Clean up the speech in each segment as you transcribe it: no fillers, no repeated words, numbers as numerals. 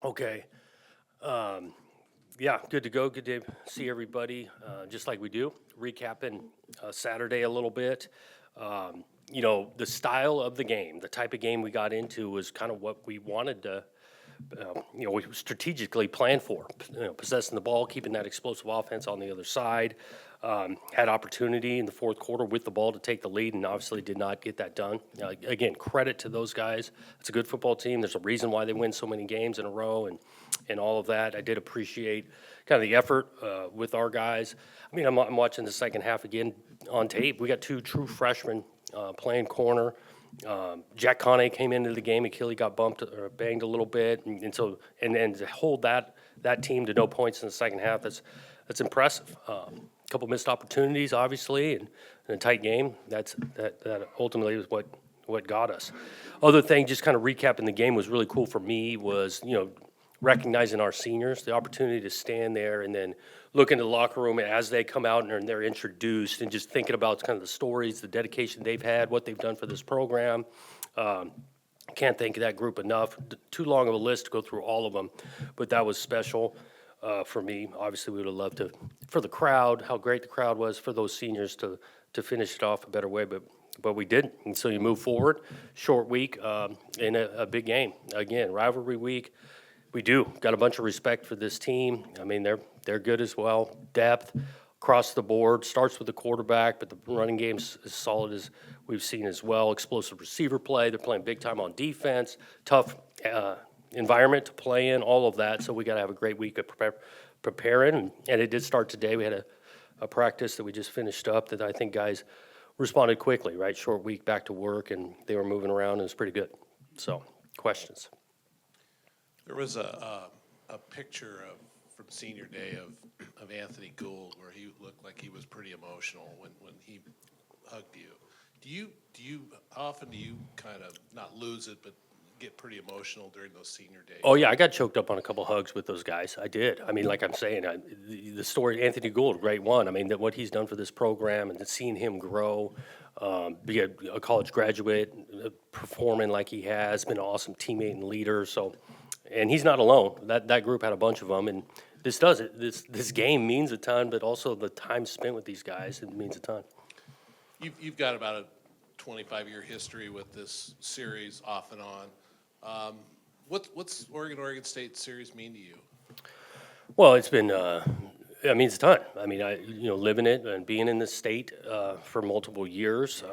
Okay. Um, yeah, good to go. Good to see everybody. Just like we do, recapping Saturday a little bit. The style of the game, the type of game we got into was kind of what we wanted to we strategically planned for. Possessing the ball, keeping that explosive offense on the other side. Had opportunity in the fourth quarter with the ball to take the lead, and obviously did not get that done. Again, credit to those guys. It's a good football team. There's a reason why they win so many games in a row, and all of that. I did appreciate kind of the effort with our guys. I mean, I'm watching the second half again on tape. We got two true freshmen playing corner. Jack Conne came into the game. Achille got bumped or banged a little bit, and to hold that team to no points in the second half, that's impressive. A couple missed opportunities, obviously, and a tight game. That ultimately was what got us. Other thing, just kind of recapping the game was really cool for me was recognizing our seniors, the opportunity to stand there and then look into the locker room as they come out and they're introduced, and just thinking about kind of the stories, the dedication they've had, what they've done for this program. Can't thank that group enough. Too long of a list to go through all of them, but that was special for me. Obviously, we would have loved to, for the crowd, how great the crowd was, for those seniors to finish it off a better way, but we didn't. And so you move forward, short week, in a big game. Again, rivalry week. We do. Got a bunch of respect for this team. I mean, they're good as well. Depth across the board. Starts with the quarterback, but the running game's as solid as we've seen as well. Explosive receiver play. They're playing big time on defense. Tough environment to play in, all of that. So we got to have a great week of preparing. And it did start today. We had a practice that we just finished up that I think guys responded quickly, right? Short week, back to work, and they were moving around, and it was pretty good. So, questions? There was a picture from senior day of Anthony Gould where he looked like he was pretty emotional when he hugged you. How often do you kind of not lose it but get pretty emotional during those senior days? Oh yeah, I got choked up on a couple hugs with those guys. I did. I mean, like I'm saying, the story, Anthony Gould, great one. I mean, that what he's done for this program and seeing him grow, be a college graduate, performing like he has, been an awesome teammate and leader. So, and he's not alone. That group had a bunch of them, and this does it. This game means a ton, but also the time spent with these guys, it means a ton. You've got about a 25-year history with this series off and on. What's Oregon State series mean to you? Well, it's been, I mean, it's a ton. I mean, living it and being in the state for multiple years,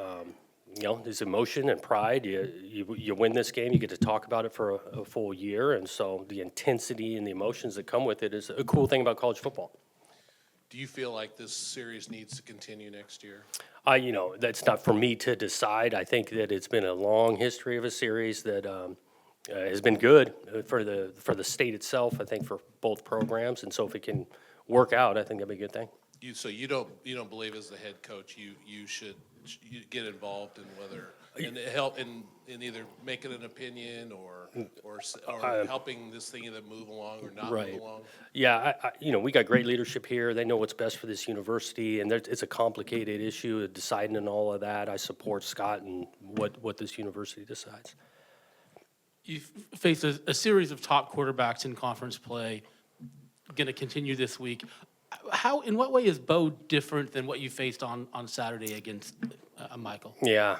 there's emotion and pride. You win this game, you get to talk about it for a full year, and so the intensity and the emotions that come with it is a cool thing about college football. Do you feel like this series needs to continue next year? That's not for me to decide. I think that it's been a long history of a series that has been good for the state itself. I think for both programs, and so if it can work out, I think that'd be a good thing. So you don't believe as the head coach you should get involved in whether and help in either making an opinion or helping this thing either move along or not Right. move along? Yeah, we got great leadership here. They know what's best for this university, and it's a complicated issue, deciding and all of that. I support Scott and what this university decides. You've faced a series of top quarterbacks in conference play, going to continue this week. In what way is Bo different than what you faced on Saturday against Michael? Yeah,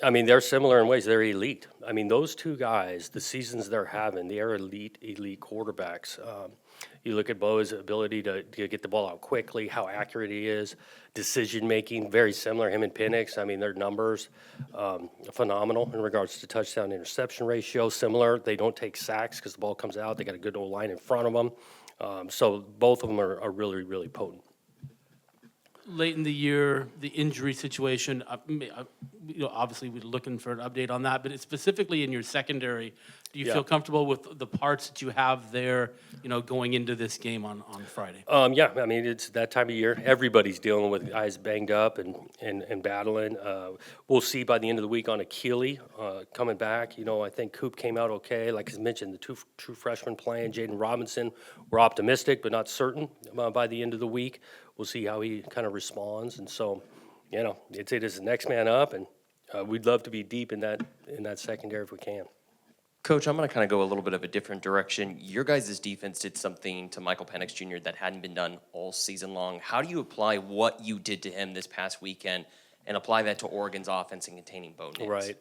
I mean, they're similar in ways. They're elite. I mean, those two guys, the seasons they're having, they are elite quarterbacks. You look at Bo's ability to get the ball out quickly, how accurate he is, decision-making, very similar, him and Penix. I mean, their numbers, phenomenal in regards to touchdown-interception ratio, similar. They don't take sacks because the ball comes out. They got a good old line in front of them. So both of them are really, really potent. Late in the year, the injury situation, obviously we're looking for an update on that, but specifically in your secondary, do you feel comfortable with the parts that you have there, going into this game on Friday? Yeah, I mean, it's that time of year. Everybody's dealing with guys banged up and battling. We'll see by the end of the week on Achille coming back. I think Coop came out okay. Like I mentioned, the two true freshmen playing, Jaden Robinson, we're optimistic but not certain by the end of the week. We'll see how he kind of responds. And so, it is the next man up, and we'd love to be deep in that secondary if we can. Coach, I'm going to kind of go a little bit of a different direction. Your guys' defense did something to Michael Penix Jr. that hadn't been done all season long. How do you apply what you did to him this past weekend and apply that to Oregon's offense in containing Bo Nix? Right.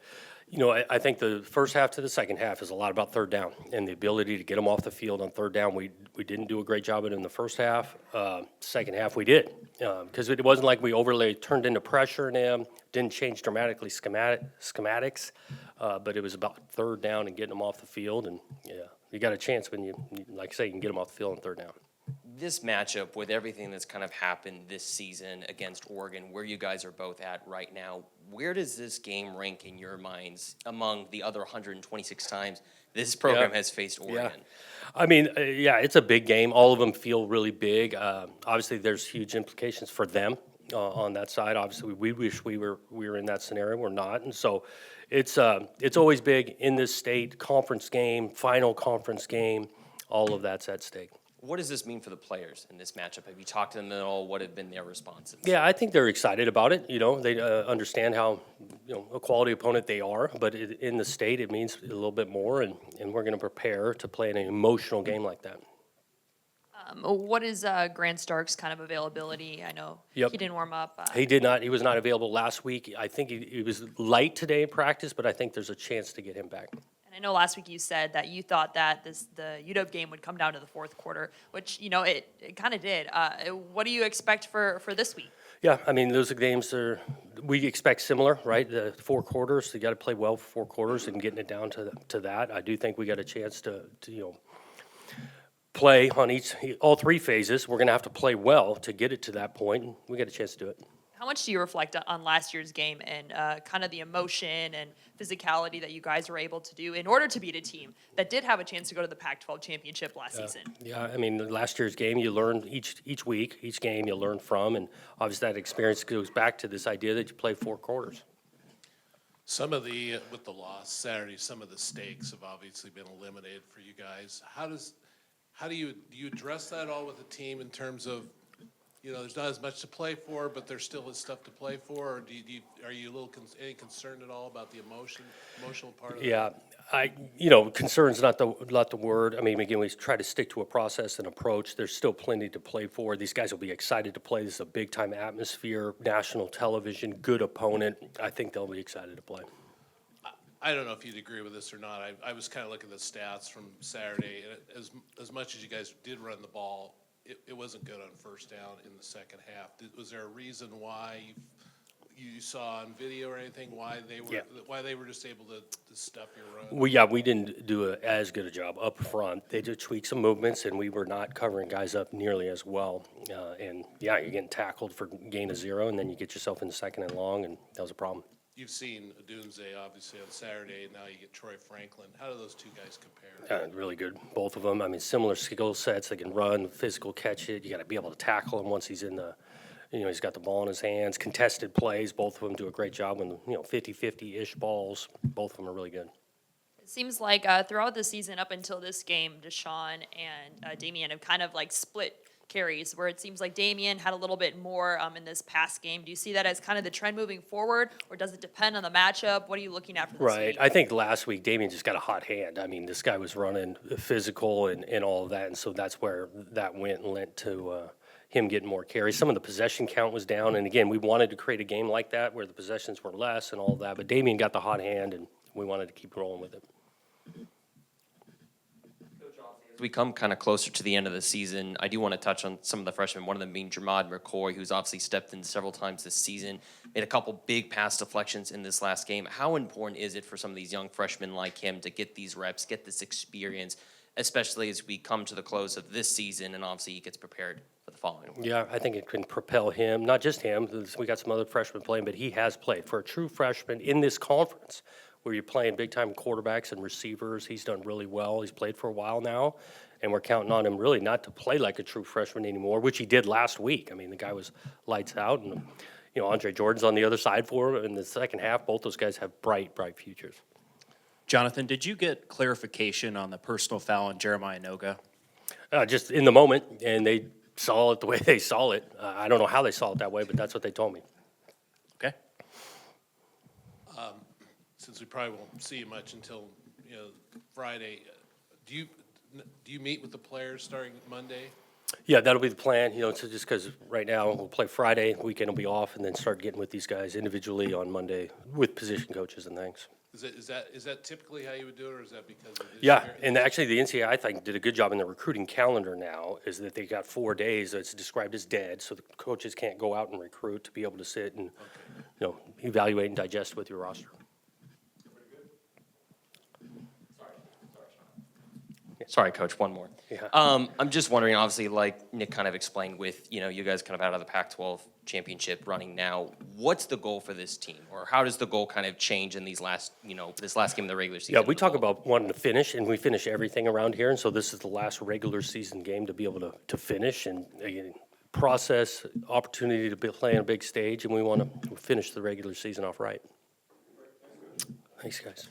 You know, I think the first half to the second half is a lot about third down and the ability to get them off the field on third down. We didn't do a great job of it in the first half. Second half we did, because it wasn't like we overly turned into pressure in them, didn't change dramatically schematics, but it was about third down and getting them off the field. And, yeah, you got a chance when like I say, you can get them off the field on third down. This matchup, with everything that's kind of happened this season against Oregon, where you guys are both at right now, where does this game rank in your minds among the other 126 times this program has faced Oregon? Yeah. I mean, yeah, it's a big game. All of them feel really big. Obviously, there's huge implications for them on that side. Obviously, we wish we were in that scenario. We're not, and so it's always big in this state. Conference game, final conference game, all of that's at stake. What does this mean for the players in this matchup? Have you talked to them at all? What have been their responses? Yeah, I think they're excited about it. You know, they understand how, a quality opponent they are, but in the state, it means a little bit more, and we're going to prepare to play an emotional game like that. What is Grant Stark's kind of availability? I know Yep. he didn't warm up. He did not. He was not available last week. I think he was light today in practice, but I think there's a chance to get him back. And I know last week you said that you thought that the UW game would come down to the fourth quarter, which, it kind of did. What do you expect for this week? Yeah, I mean, those games we expect similar, right? The 4 quarters, you got to play well for 4 quarters and getting it down to that. I do think we got a chance to play on all 3 phases. We're going to have to play well to get it to that point, and we got a chance to do it. How much do you reflect on last year's game and kind of the emotion and physicality that you guys were able to do in order to beat a team that did have a chance to go to the Pac-12 championship last season? Yeah, I mean, last year's game, you learn each week, each game you learn from, and obviously that experience goes back to this idea that you play 4 quarters. Some of with the loss Saturday, some of the stakes have obviously been eliminated for you guys. How do you address that all with the team in terms of, there's not as much to play for, but there still is stuff to play for? Or are you a little any concerned at all about the emotional part of it? Yeah, concern's not the word. I mean, again, we try to stick to a process and approach. There's still plenty to play for. These guys will be excited to play. This is a big-time atmosphere, national television, good opponent. I think they'll be excited to play. I don't know if you'd agree with this or not. I was kind of looking at the stats from Saturday, and as much as you guys did run the ball, it wasn't good on first down in the second half. Was there a reason why you saw on video or anything why they were just able to stuff your run? We didn't do as good a job up front. They did tweak some movements, and we were not covering guys up nearly as well. You're getting tackled for gain of 0, and then you get yourself in the second and long, and that was a problem. You've seen Doomsday, obviously, on Saturday, and now you get Troy Franklin. How do those two guys compare? Really good, both of them. I mean, similar skill sets. They can run, physical, catch it. You got to be able to tackle him once he's in he's got the ball in his hands. Contested plays, both of them do a great job when, 50-50-ish balls. Both of them are really good. It seems like throughout the season up until this game, Deshaun and Damian have kind of like split carries, where it seems like Damian had a little bit more in this past game. Do you see that as kind of the trend moving forward, or does it depend on the matchup? What are you looking at for this Right. week? I think last week Damian just got a hot hand. I mean, this guy was running physical and all of that, and so that's where that went and lent to him getting more carries. Some of the possession count was down, and again, we wanted to create a game like that where the possessions were less and all of that, but Damian got the hot hand, and we wanted to keep rolling with it. As we come kind of closer to the end of the season, I do want to touch on some of the freshmen, one of them being Jermod McCoy, who's obviously stepped in several times this season, made a couple big pass deflections in this last game. How important is it for some of these young freshmen like him to get these reps, get this experience, especially as we come to the close of this season and obviously he gets prepared for the following one? Yeah, I think it can propel him, not just him. We got some other freshmen playing, but he has played. For a true freshman in this conference, where you're playing big-time quarterbacks and receivers, he's done really well. He's played for a while now, and we're counting on him really not to play like a true freshman anymore, which he did last week. I mean, the guy was lights out, and Andre Jordan's on the other side for him in the second half. Both those guys have bright futures. Jonathan, did you get clarification on the personal foul on Jeremiah Noga? Just in the moment, and they saw it the way they saw it. I don't know how they saw it that way, but that's what they told me. Okay. Since we probably won't see you much until you know, Friday, do you meet with the players starting Monday? Yeah, that'll be the plan, you know, so just because right now we'll play Friday, weekend will be off, and then start getting with these guys individually on Monday with position coaches and things. Is that typically how you would do it, or is that because of this Yeah, year? and actually the NCAA, I think, did a good job in the recruiting calendar now, is that they got 4 days that's described as dead, so the coaches can't go out and recruit to be able to sit and, you know, evaluate and digest with your roster. Sorry, Coach, one more. Yeah. I'm just wondering, obviously, like Nick kind of explained with, you know, you guys kind of out of the Pac-12 championship running now, what's the goal for this team? Or how does the goal kind of change in these last, you know, this last game of the regular season? Yeah, we and the talk ball? about wanting to finish, and we finish everything around here, and so this is the last regular season game to be able to finish and again, process, opportunity to play on a big stage, and we want to finish the regular season off right. Thanks, guys.